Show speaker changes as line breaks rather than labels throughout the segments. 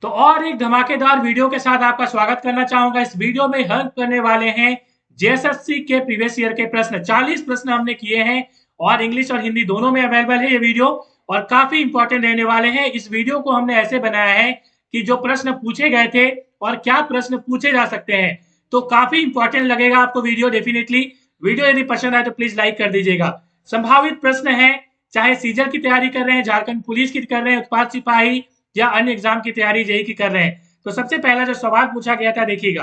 तो और एक धमाकेदार वीडियो के साथ आपका स्वागत करना चाहूंगा। इस वीडियो में हम करने वाले हैं जेएसएससी के प्रीवियस ईयर के प्रश्न। 40 प्रश्न हमने किए हैं और इंग्लिश और हिंदी दोनों में अवेलेबल है ये वीडियो, और काफी इंपॉर्टेंट रहने वाले हैं। इस वीडियो को हमने ऐसे बनाया है कि जो प्रश्न पूछे गए थे और क्या प्रश्न पूछे जा सकते हैं, तो काफी इंपॉर्टेंट लगेगा आपको वीडियो डेफिनेटली। वीडियो यदि पसंद आए तो प्लीज लाइक कर दीजिएगा। संभावित प्रश्न है, चाहे सीजन की तैयारी कर रहे हैं, झारखंड पुलिस की कर रहे हैं, उत्पाद सिपाही या अन्य एग्जाम की तैयारी जेई की कर रहे हैं। तो सबसे पहला जो सवाल पूछा गया था देखिएगा,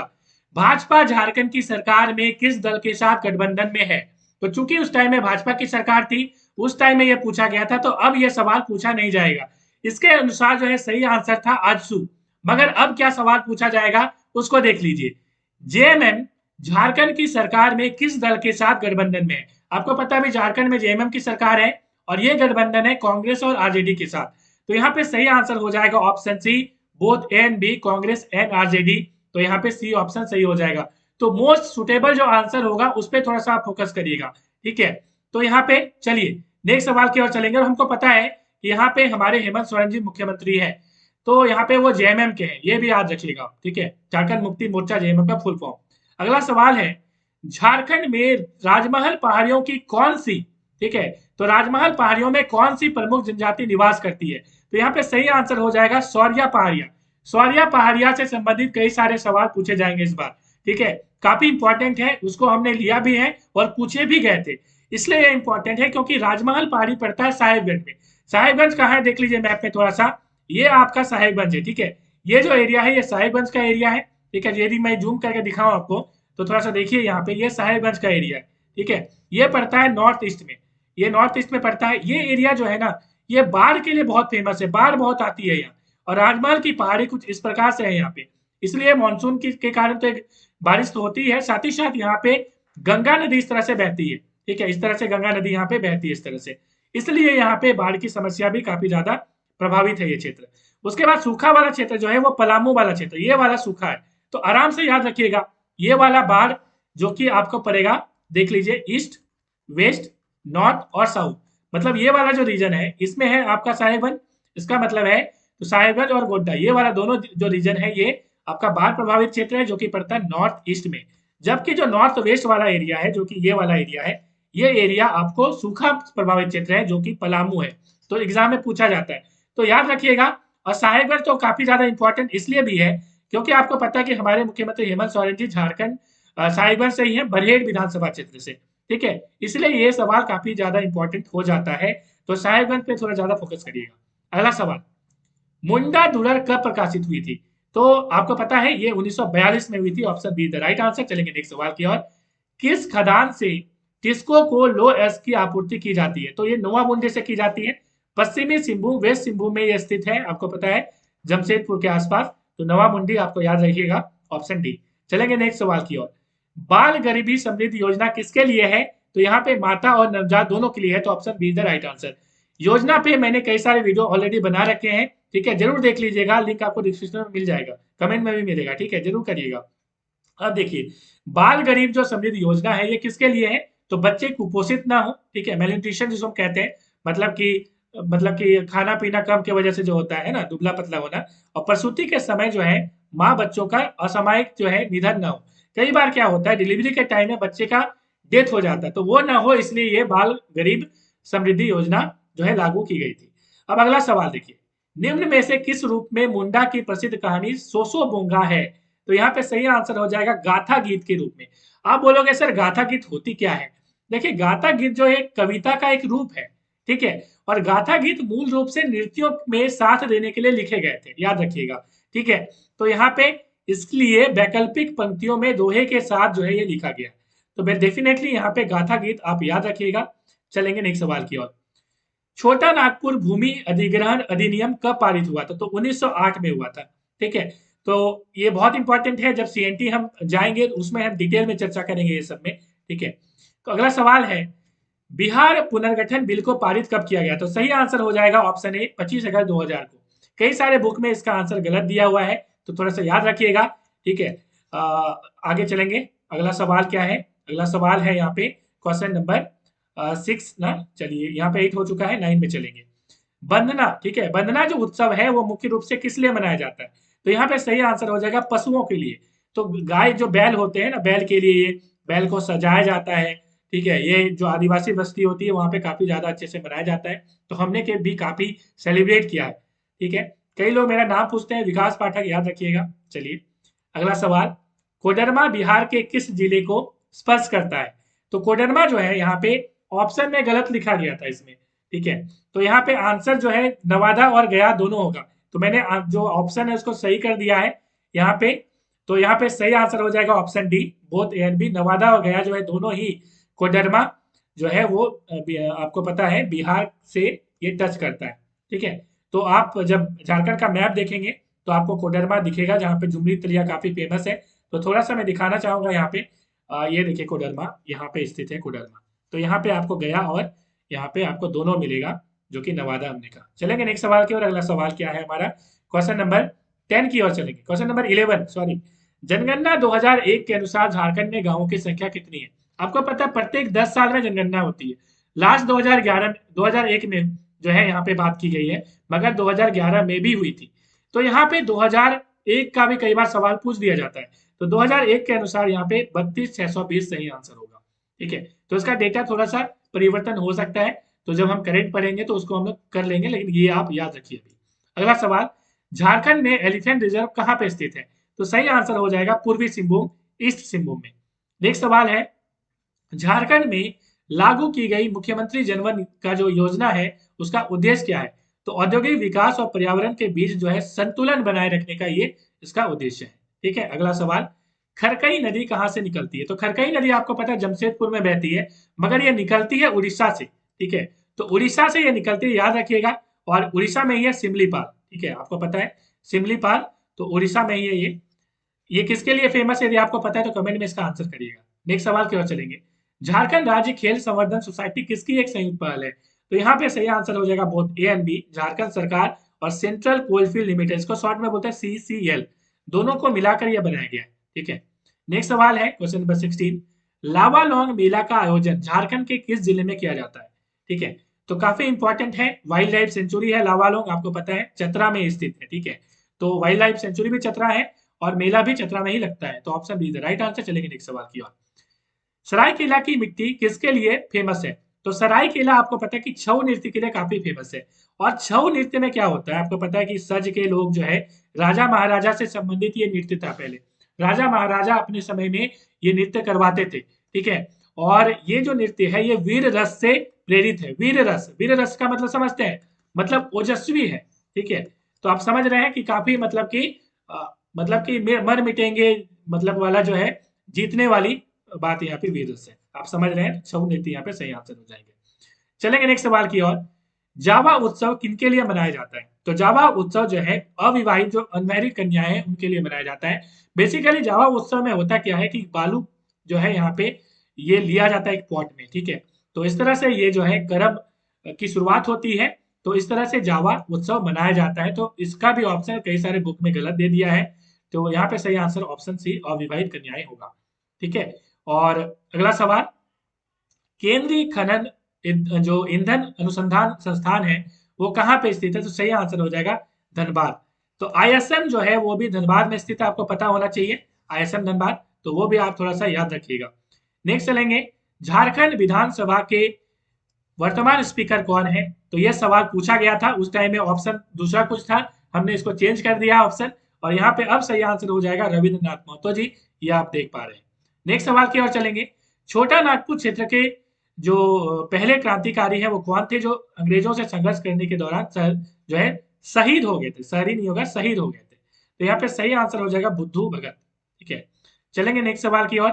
भाजपा झारखंड की सरकार में किस दल के साथ गठबंधन में है। तो चूंकि उस टाइम में भाजपा की सरकार थी, उस टाइम में यह पूछा गया था, तो अब यह सवाल पूछा नहीं जाएगा। इसके अनुसार जो है सही आंसर था आजसू। मगर अब क्या सवाल पूछा जाएगा उसको देख लीजिए। जेएमएम झारखंड की सरकार में किस दल के साथ गठबंधन में है। आपको पता है भी झारखंड में जेएमएम की सरकार है और ये गठबंधन है कांग्रेस और आरजेडी के साथ। तो यहाँ पे सही आंसर हो जाएगा option C, both A and B, Congress and RJD. तो यहाँ पे सी ऑप्शन सही हो जाएगा। तो मोस्ट सुटेबल जो आंसर होगा उस पर थोड़ा सा आप फोकस करिएगा, ठीक है। तो यहाँ पे चलिए नेक्स्ट सवाल की ओर चलेंगे। और हमको पता है कि यहाँ पे हमारे हेमंत सोरेन जी मुख्यमंत्री है, तो यहाँ पे वो जेएमएम के हैं, ये भी याद रखिएगा, ठीक है। झारखंड मुक्ति मोर्चा जेएमएम का फुल फॉर्म। अगला सवाल है, झारखंड में राजमहल पहाड़ियों की कौन सी, ठीक है, तो राजमहल पहाड़ियों में कौन सी प्रमुख जनजाति निवास करती है। तो यहाँ पे सही आंसर हो जाएगा सौरिया पहाड़िया। सौरिया पहाड़िया से संबंधित कई सारे सवाल पूछे जाएंगे इस बार, ठीक है। काफी इंपॉर्टेंट है, उसको हमने लिया भी है और पूछे भी गए थे। इसलिए ये इंपॉर्टेंट है क्योंकि राजमहल पहाड़ी पड़ता है साहेबगंज में। साहेबगंज कहाँ है देख लीजिए मैप में थोड़ा सा, ये आपका साहेबगंज है, ठीक है। ये जो एरिया है ये साहेबगंज का एरिया है, ठीक है। यदि मैं जूम करके दिखाऊं आपको तो थोड़ा सा देखिए, यहाँ पे ये साहेबगंज का एरिया है, ठीक है। ये पड़ता है नॉर्थ ईस्ट में, ये नॉर्थ ईस्ट में पड़ता है। ये एरिया जो है ना, ये बाढ़ के लिए बहुत फेमस है, बाढ़ बहुत आती है यहाँ। और राजमहल की पहाड़ी कुछ इस प्रकार से है यहाँ पे, इसलिए मानसून के कारण तो एक बारिश तो होती है, साथ ही साथ यहाँ पे गंगा नदी इस तरह से बहती है, ठीक है। इस तरह से गंगा नदी यहाँ पे बहती है इस तरह से, इसलिए यहाँ पे बाढ़ की समस्या भी काफी ज्यादा प्रभावित है ये क्षेत्र। उसके बाद सूखा वाला क्षेत्र जो है वो पलामू वाला क्षेत्र, ये वाला सूखा है। तो आराम से याद रखिएगा, ये वाला बाढ़ जो कि आपको पड़ेगा, देख लीजिए, ईस्ट, वेस्ट, नॉर्थ और साउथ। मतलब ये वाला जो रीजन है इसमें है आपका साहेबगंज। इसका मतलब है तो साहेबगंज और गोड्डा, ये वाला दोनों जो रीजन है ये आपका बाढ़ प्रभावित क्षेत्र है, जो कि पड़ता है नॉर्थ ईस्ट में। जबकि जो नॉर्थ वेस्ट वाला एरिया है, जो कि ये वाला एरिया है, ये एरिया आपको सूखा प्रभावित क्षेत्र है, जो कि पलामू है। तो एग्जाम में पूछा जाता है, तो याद रखिएगा। और साहेबगंज तो काफी ज्यादा इंपॉर्टेंट इसलिए भी है क्योंकि आपको पता है कि हमारे मुख्यमंत्री हेमंत सोरेन जी झारखंड साहिबगंज से ही है, बरहेट विधानसभा क्षेत्र से, ठीक है। इसलिए ये सवाल काफी ज्यादा इंपॉर्टेंट हो जाता है। तो साहिबगंज पे थोड़ा ज्यादा फोकस करिएगा। अगला सवाल, मुंडा दुलर कब प्रकाशित हुई थी। तो आपको पता है ये 1942 में हुई थी, option be the right answer. चलेंगे नेक्स्ट सवाल की ओर। किस खदान से टिस्को को लो एस की आपूर्ति की जाती है। तो ये नोवा मुंडे से की जाती है। पश्चिमी सिंहभूम, वेस्ट सिंहभूम में ये स्थित है, आपको पता है, जमशेदपुर के आसपास। तो नवा मुंडी आपको याद रखिएगा, ऑप्शन डी। चलेंगे नेक्स्ट सवाल की ओर। बाल गरीबी समृद्धि योजना किसके लिए है। तो यहाँ पे माता और नवजात दोनों के लिए है, तो option be the right answer. योजना पे मैंने कई सारे वीडियो ऑलरेडी बना रखे हैं, ठीक है, जरूर देख लीजिएगा, लिंक आपको डिस्क्रिप्शन में मिल जाएगा, कमेंट में भी मिलेगा, ठीक है, जरूर करिएगा। अब देखिए, बाल गरीब जो समृद्धि योजना है ये किसके लिए है। तो बच्चे कुपोषित ना हो, ठीक है, मेलन्यूट्रिशन जिसको हम कहते हैं, मतलब कि खाना पीना कम की वजह से जो होता है ना, दुबला पतला होना। और प्रसूति के समय जो है माँ बच्चों का असामयिक जो है निधन ना हो। कई बार क्या होता है डिलीवरी के टाइम में बच्चे का डेथ हो जाता है, तो वो ना हो इसलिए ये बाल गरीब समृद्धि योजना जो है लागू की गई थी। अब अगला सवाल देखिए, निम्न में से किस रूप में मुंडा की प्रसिद्ध कहानी सोसो बोंगा है। तो यहाँ पे सही आंसर हो जाएगा गाथा गीत के रूप में। आप बोलोगे सर गाथा गीत होती क्या है। देखिए, गाथा गीत जो एक कविता का एक रूप है, ठीक है। और गाथा गीत मूल रूप से नृत्यों में साथ देने के लिए लिखे गए थे, याद रखिएगा, ठीक है। तो यहाँ पे इसलिए वैकल्पिक पंक्तियों में दोहे के साथ जो है ये लिखा गया। तो डेफिनेटली यहाँ पे गाथा गीत आप याद रखिएगा। चलेंगे नेक्स्ट सवाल की ओर। छोटा नागपुर भूमि अधिग्रहण अधिनियम कब पारित हुआ था। तो 1908 में हुआ था, ठीक है। तो ये बहुत इंपॉर्टेंट है, जब सीएनटी हम जाएंगे तो उसमें हम डिटेल में चर्चा करेंगे ये सब में, ठीक है। तो अगला सवाल है, बिहार पुनर्गठन बिल को पारित कब किया गया। तो सही आंसर हो जाएगा ऑप्शन ए, 25 अगस्त 2000 को। कई सारे बुक में इसका आंसर गलत दिया हुआ है, तो थोड़ा सा याद रखिएगा, ठीक है। आ, आगे चलेंगे। अगला सवाल क्या है, अगला सवाल है यहाँ पे क्वेश्चन नंबर 6 ना, चलिए यहाँ पे 8 हो चुका है, 9 में चलेंगे। वंदना, ठीक है, वंदना जो उत्सव है वो मुख्य रूप से किस लिए मनाया जाता है? तो यहाँ पे सही आंसर हो जाएगा पशुओं के लिए। तो गाय जो बैल होते हैं ना, बैल के लिए ये बैल को सजाया जाता है, ठीक है। ये जो आदिवासी बस्ती होती है वहां पे काफी ज्यादा अच्छे से मनाया जाता है, तो हमने के भी काफी सेलिब्रेट किया है, ठीक है। कई लोग मेरा नाम पूछते हैं, विकास पाठक, याद रखिएगा। चलिए अगला सवाल, कोडरमा बिहार के किस जिले को स्पर्श करता है? तो कोडरमा जो है यहाँ पे ऑप्शन में गलत लिखा गया था इसमें, ठीक है। तो यहाँ पे आंसर जो है नवादा और गया दोनों होगा, तो मैंने जो ऑप्शन है उसको सही कर दिया है यहाँ पे। तो यहाँ पे सही आंसर हो जाएगा option D, both A and B. Nawada और गया जो है दोनों ही कोडरमा जो है वो आपको पता है बिहार से ये टच करता है, ठीक है। तो आप जब झारखंड का मैप देखेंगे तो आपको कोडरमा दिखेगा, जहाँ पे जुमरी तलिया काफी फेमस है। तो थोड़ा सा मैं दिखाना चाहूंगा यहाँ पे, ये देखिए कोडरमा यहाँ पे स्थित है कोडरमा। तो यहाँ पे आपको गया और यहाँ पे आपको दोनों मिलेगा, जो कि नवादा हमने कहा। चलेंगे नेक्स्ट सवाल की ओर। अगला सवाल क्या है हमारा, क्वेश्चन नंबर 10 की ओर चलेंगे, क्वेश्चन नंबर 11 सॉरी। जनगणना 2001 के अनुसार झारखंड में गांवों की संख्या कितनी है? आपको पता है प्रत्येक 10 साल में जनगणना होती है। लास्ट 2011 2001 में जो है यहाँ पे बात की गई है, मगर 2011 में भी हुई थी। तो यहाँ पे 2001 का भी कई बार सवाल पूछ दिया जाता है। तो 2001 के अनुसार यहाँ पे 32,620 सही आंसर होगा, ठीक है। तो इसका डेटा थोड़ा सा परिवर्तन हो सकता है, तो जब हम करेक्ट पढ़ेंगे तो उसको हम लोग कर लेंगे, लेकिन ये आप याद रखिए अभी। अगला सवाल, झारखंड में एलिफेंट रिजर्व कहाँ पे स्थित है? तो सही आंसर हो जाएगा पूर्वी सिंहभूम, ईस्ट सिंहभूम में। नेक्स्ट सवाल है, झारखंड में लागू की गई मुख्यमंत्री जनवन का जो योजना है उसका उद्देश्य क्या है? तो औद्योगिक विकास और पर्यावरण के बीच जो है संतुलन बनाए रखने का ये इसका उद्देश्य है, ठीक है। अगला सवाल, खरकई नदी कहाँ से निकलती है? तो खरकई नदी आपको पता है जमशेदपुर में बहती है, मगर ये निकलती है उड़ीसा से, ठीक है। तो उड़ीसा से ये निकलती है, याद रखिएगा। और उड़ीसा में ही है सिमलीपाल, ठीक है, आपको पता है सिमलीपाल, तो उड़ीसा में ही है ये किसके लिए फेमस है? यदि आपको पता है तो कमेंट में इसका आंसर करिएगा। नेक्स्ट सवाल की ओर चलेंगे, झारखंड राज्य खेल संवर्धन सोसाइटी किसकी एक संयुक्त पहल है? तो यहाँ पे सही आंसर हो जाएगा both A and B, Jharkhand सरकार और सेंट्रल कोलफील्ड लिमिटेड, इसको शॉर्ट में बोलते हैं सीसीएल, दोनों को मिलाकर यह बनाया गया है, ठीक है। नेक्स्ट सवाल है क्वेश्चन नंबर 16, लावा लौंग मेला का आयोजन झारखंड के किस जिले में किया जाता है? ठीक है, तो काफी इंपॉर्टेंट है, वाइल्ड लाइफ सेंचुरी है लावा लौंग, आपको पता है चतरा में स्थित है, ठीक है। तो वाइल्ड लाइफ सेंचुरी भी चतरा है और मेला भी चतरा में ही लगता है, तो option B is the right answer. चलेंगे नेक्स्ट सवाल की ओर, सरायकेला की मिट्टी किसके लिए फेमस है? तो सरायकेला आपको पता है कि छऊ नृत्य के लिए काफी फेमस है। और छऊ नृत्य में क्या होता है, आपको पता है कि सज के लोग जो है राजा महाराजा से संबंधित ये नृत्य था पहले। राजा महाराजा अपने समय में ये नृत्य करवाते थे, ठीक है। और ये जो नृत्य है ये वीर रस से प्रेरित है। वीर रस का मतलब समझते हैं, मतलब ओजस्वी है, ठीक है। तो आप समझ रहे हैं कि काफी मतलब कि मर मिटेंगे मतलब वाला जो है जीतने वाली बात यहाँ पे वीर रस है, आप समझ रहे हैं। छऊ नृत्य यहाँ पे सही आंसर हो जाएंगे। चलेंगे नेक्स्ट सवाल की ओर, जावा उत्सव किनके लिए मनाया जाता है? तो जावा उत्सव जो है अविवाहित जो अनमैरिड कन्याएं हैं उनके लिए मनाया जाता है। बेसिकली जावा उत्सव में होता क्या है कि बालू जो है यहाँ पे ये लिया जाता है एक पॉट में, ठीक है। तो इस तरह से ये जो है गर्भ की शुरुआत होती है, तो इस तरह से जावा उत्सव मनाया जाता है। तो इसका भी ऑप्शन कई सारे बुक में गलत दे दिया है, तो यहाँ पे सही आंसर ऑप्शन सी अविवाहित कन्याएं होगा, ठीक है। और अगला सवाल, केंद्रीय खनन जो ईंधन अनुसंधान संस्थान है वो कहाँ पे स्थित है? तो सही आंसर हो जाएगा धनबाद। तो आईएसएम जो है वो भी धनबाद में स्थित है, आपको पता होना चाहिए आईएसएम धनबाद, तो वो भी आप थोड़ा सा याद रखिएगा। नेक्स्ट चलेंगे, झारखंड विधानसभा के वर्तमान स्पीकर कौन है? तो यह सवाल पूछा गया था, उस टाइम में ऑप्शन दूसरा कुछ था, हमने इसको चेंज कर दिया ऑप्शन, और यहाँ पे अब सही आंसर हो जाएगा रविंद्रनाथ महतो जी, ये आप देख पा रहे हैं। नेक्स्ट सवाल की ओर चलेंगे, छोटा नागपुर क्षेत्र के जो पहले क्रांतिकारी है वो कौन थे जो अंग्रेजों से संघर्ष करने के दौरान जो है शहीद हो गए थे? शहरी नहीं होगा, शहीद हो गए थे। तो यहाँ पे सही आंसर हो जाएगा बुद्धू भगत, ठीक है। चलेंगे नेक्स्ट सवाल की ओर,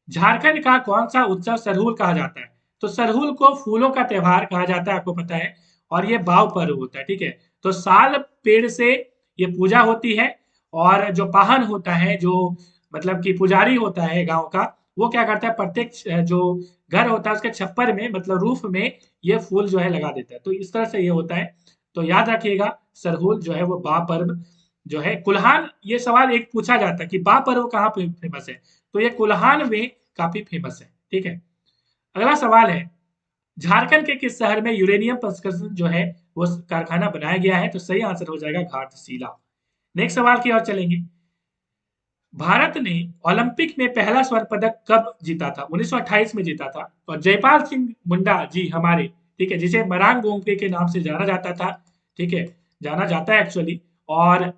झारखंड का कौन सा उत्सव सरहुल कहा जाता है? तो सरहुल को फूलों का त्योहार कहा जाता है, आपको पता है, और ये बाव पर्व होता है, ठीक है। तो साल पेड़ से ये पूजा होती है, और जो पाहन होता है, जो मतलब कि पुजारी होता है गांव का, वो क्या करता है प्रत्येक जो घर होता है उसके छप्पर में मतलब रूफ में ये फूल जो है लगा देता है। तो इस तरह से ये होता है, तो याद रखिएगा सरहुल जो है वो बा पर्व जो है। कुल्हान, ये सवाल एक पूछा जाता है कि बा पर्व कहाँ पे फेमस है, तो ये कुल्हान में काफी फेमस है, ठीक है। अगला सवाल है, झारखंड के किस शहर में यूरेनियम प्रसंस्करण जो है वो कारखाना बनाया गया है? तो सही आंसर हो जाएगा घाटशिला। नेक्स्ट सवाल की ओर चलेंगे। भारत ने ओलंपिक में पहला स्वर्ण पदक कब जीता था? 1928 में जीता था। और जयपाल सिंह मुंडा जी हमारे, ठीक है, जिसे मरांग गोमती के नाम से जाना जाता था, ठीक है, जाना जाता है एक्चुअली। और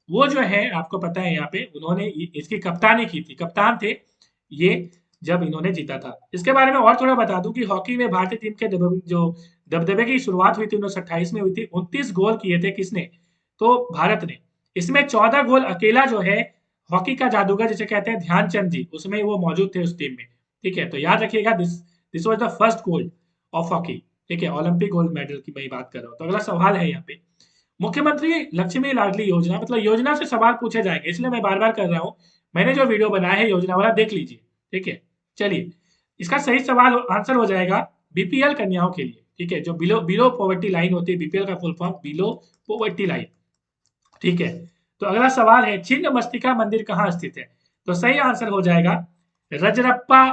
वो जो है आपको पता है यहाँ पे उन्होंने इसकी कप्तानी की थी, कप्तान थे ये जब इन्होंने जीता था। इसके बारे में और थोड़ा बता दूं कि हॉकी में भारतीय टीम के जो दबदबे की शुरुआत हुई थी 1928 में हुई थी। 29 गोल किए थे किसने? तो भारत ने। इसमें 14 गोल अकेला जो है हॉकी का जादूगर जिसे कहते हैं ध्यानचंद जी, उसमें वो मौजूद थे उस टीम में, ठीक है। तो याद रखिएगा, this was the first gold of hockey, ठीक है, ओलंपिक गोल्ड मेडल की मैं बात कर रहा हूँ। तो अगला सवाल है यहाँ पे, मुख्यमंत्री लक्ष्मी लाडली योजना, मतलब योजना से सवाल पूछे जाएंगे, इसलिए मैं बार बार कर रहा हूँ। मैंने जो वीडियो बनाया है योजना वाला देख लीजिए, ठीक है। चलिए, इसका सही सवाल आंसर हो जाएगा बीपीएल कन्याओं के लिए, ठीक है, जो बिलो बिलो पॉवर्टी लाइन होती है, बीपीएल का full form below poverty line, ठीक है। तो अगला सवाल है, छिन्न मस्तिका मंदिर कहाँ स्थित है? तो सही आंसर हो जाएगा रजरप्पा,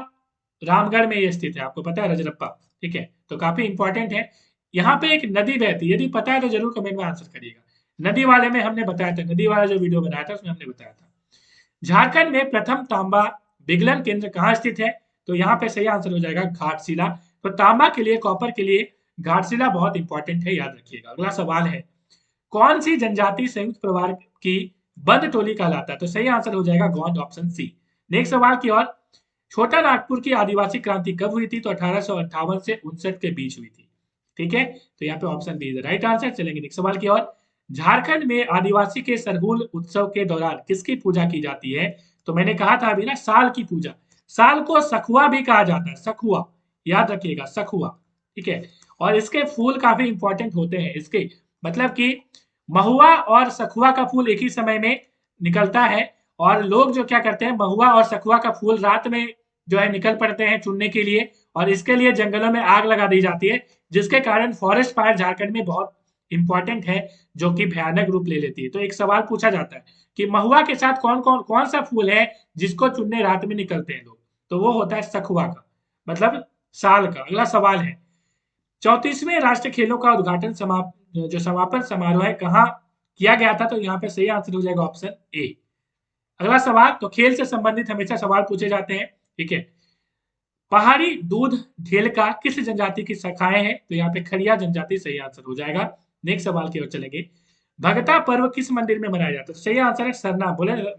रामगढ़ में ये स्थित है, आपको पता है रजरप्पा, ठीक है। तो काफी इंपॉर्टेंट है। यहाँ पे एक नदी बहती है, यदि पता है तो जरूर कमेंट में आंसर करिएगा। नदी वाले में हमने बताया था, नदी वाला जो वीडियो बनाया था उसमें हमने बताया था। झारखंड में प्रथम तांबा विगलन केंद्र कहाँ स्थित है? तो यहाँ पे सही आंसर हो जाएगा घाटशिला। तो तांबा के लिए, कॉपर के लिए घाटशिला बहुत इंपॉर्टेंट है, याद रखिएगा। अगला सवाल है, कौन सी जनजाति संयुक्त परिवार की बंद टोली कहलाता है? तो सही आंसर हो जाएगा गौंड, ऑप्शन सी। नेक्स्ट सवाल की ओर, छोटा नागपुर की आदिवासी क्रांति कब हुई थी? तो 1858 से 59 के बीच हुई थी, ठीक है। तो यहाँ पे option B is right answer. चलेंगे नेक्स्ट सवाल की ओर। झारखंड में आदिवासी के सरहुल उत्सव के दौरान किसकी पूजा की जाती है? तो मैंने कहा था अभी ना, साल की पूजा। साल को सखुआ भी कहा जाता है, सखुआ, याद रखिएगा, सखुआ, ठीक है। और इसके फूल काफी इंपॉर्टेंट होते हैं, इसके मतलब कि महुआ और सखुआ का फूल एक ही समय में निकलता है। और लोग जो क्या करते हैं, महुआ और सखुआ का फूल रात में जो है निकल पड़ते हैं चुनने के लिए, और इसके लिए जंगलों में आग लगा दी जाती है, जिसके कारण फॉरेस्ट फायर झारखंड में बहुत इंपॉर्टेंट है, जो कि भयानक रूप ले लेती है। तो एक सवाल पूछा जाता है कि महुआ के साथ कौन सा फूल है जिसको चुनने रात में निकलते हैं लोग? तो वो होता है सखुआ का, मतलब साल का। अगला सवाल है, 34वें राष्ट्रीय खेलों का उद्घाटन जो समापन समारोह है कहाँ किया गया था? तो यहाँ पे सही आंसर हो जाएगा ऑप्शन ए। अगला सवाल, तो खेल से संबंधित हमेशा सवाल पूछे जाते हैं, ठीक है। पहाड़ी दूध ढेलका किस जनजाति की शाखाएं हैं? तो यहाँ पे खड़िया जनजाति सही आंसर हो जाएगा। नेक्स्ट सवाल की ओर चलेंगे, भगता पर्व किस मंदिर में मनाया जाता है? तो सही आंसर है सरना।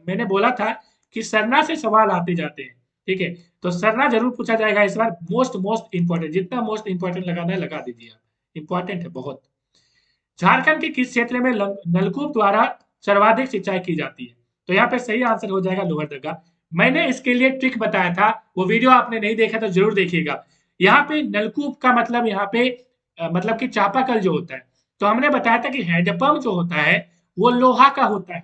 मैंने बोला था कि सरना से सवाल आते जाते हैं, ठीक है। तो सरना जरूर पूछा जाएगा इस बार। मोस्ट मोस्ट इंपॉर्टेंट, जितना मोस्ट इंपॉर्टेंट लगाना है लगा दीजिए आप, इंपॉर्टेंट है बहुत। झारखंड के किस क्षेत्र में नलकूप द्वारा सर्वाधिक सिंचाई की जाती है? तो यहाँ पे सही आंसर हो जाएगा लोहरदगा। मैंने इसके लिए ट्रिक बताया था, वो वीडियो आपने नहीं देखा तो जरूर देखिएगा। यहाँ पे नलकूप का मतलब यहाँ पे मतलब कि चापाकल जो होता है, तो हमने बताया था कि हैंडपंप जो होता है वो लोहा का होता है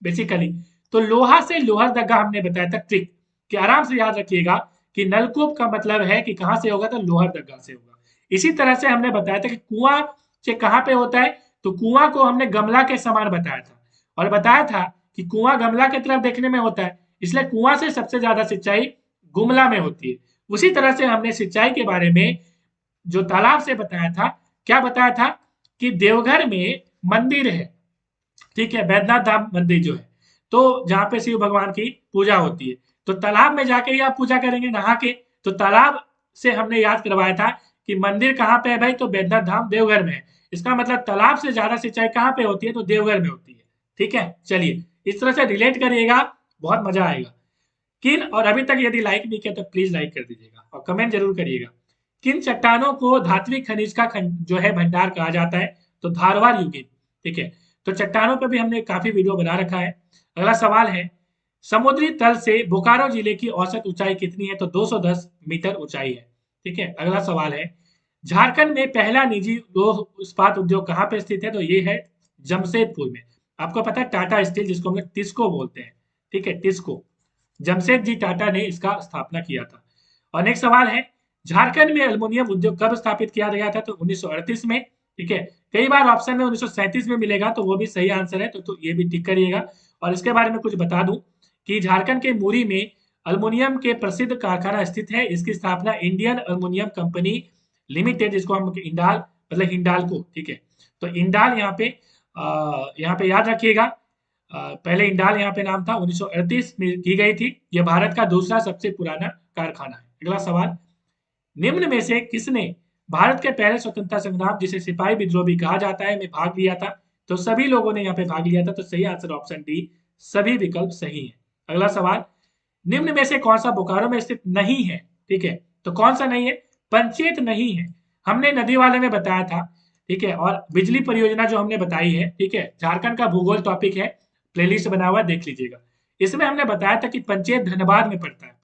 बेसिकली। तो लोहा से लोहरदगा हमने बताया था ट्रिक, कि आराम से याद रखिएगा कि नलकूप का मतलब है कि कहां से होगा, तो लोहरदगा से होगा। इसी तरह से हमने बताया था कि कुआं से कहां पे होता है, तो कुआं को हमने गमला के समान बताया था, और बताया था कि कुआं गमला की तरफ देखने में होता है, इसलिए कुआं से सबसे ज्यादा सिंचाई गुमला में होती है। उसी तरह से हमने सिंचाई के बारे में जो तालाब से बताया था, क्या बताया था कि देवघर में मंदिर है, ठीक है, बैद्यनाथ धाम मंदिर जो है, तो जहां पे शिव भगवान की पूजा होती है, तो तालाब में जाके ही आप पूजा करेंगे नहा के। तो तालाब से हमने याद करवाया था कि मंदिर कहाँ पे है भाई, तो बैद्यनाथ धाम देवघर में है। इसका मतलब तालाब से ज्यादा सिंचाई कहाँ पे होती है, तो देवघर में होती है, ठीक है। चलिए, इस तरह से रिलेट करिएगा, बहुत मजा आएगा। किन, और अभी तक यदि लाइक नहीं किया तो प्लीज लाइक कर दीजिएगा और कमेंट जरूर करिएगा। किन चट्टानों को धात्विक खनिज का जो है भंडार कहा जाता है? तो धारवाड़ यूगिन, ठीक है। तो चट्टानों पर भी हमने काफी वीडियो बना रखा है। अगला सवाल है, समुद्री तल से बोकारो जिले की औसत ऊंचाई कितनी है? तो 210 मीटर ऊंचाई है, ठीक है। अगला सवाल है, झारखंड में पहला निजी लौह इस्पात उद्योग कहाँ पे स्थित है? तो ये है जमशेदपुर में। आपको पता है टाटा स्टील, जिसको हम लोग टिस्को बोलते हैं, ठीक है, टिस्को, जमशेद जी टाटा ने इसका स्थापना किया था। और नेक्स्ट सवाल है, झारखंड में अल्युमिनियम उद्योग कब स्थापित किया गया था? तो 1938 में, ठीक है। कई बार ऑप्शन में 1937 में मिलेगा, तो वो भी सही आंसर है, तो ये भी टिक करिएगा। और इसके बारे में कुछ बता दूं कि झारखंड के मुरी में अल्युमिनियम के प्रसिद्ध कारखाना स्थित है। इसकी स्थापना इंडियन अल्युमिनियम कंपनी लिमिटेड, जिसको हम इंडाल मतलब हिंडाल्को, ठीक है। तो इंडाल यहाँ पे याद रखिएगा, पहले इंडाल यहाँ पे नाम था, 1938 में की गई थी। यह भारत का दूसरा सबसे पुराना कारखाना है। अगला सवाल, निम्न में से किसने भारत के पहले स्वतंत्रता संग्राम, जिसे सिपाही विद्रोह भी कहा जाता है, में भाग लिया था? तो सभी लोगों ने यहाँ पे भाग लिया था, तो सही आंसर ऑप्शन डी, सभी विकल्प सही है। अगला सवाल, निम्न में से कौन सा बोकारो में स्थित नहीं है? ठीक है, तो कौन सा नहीं है? पंचेत नहीं है, हमने नदी वाले में बताया था, ठीक है। और बिजली परियोजना जो हमने बताई है, ठीक है, झारखंड का भूगोल टॉपिक है, प्लेलिस्ट बना हुआ है, देख लीजिएगा। इसमें हमने बताया था कि पंचेत धनबाद में पड़ता है।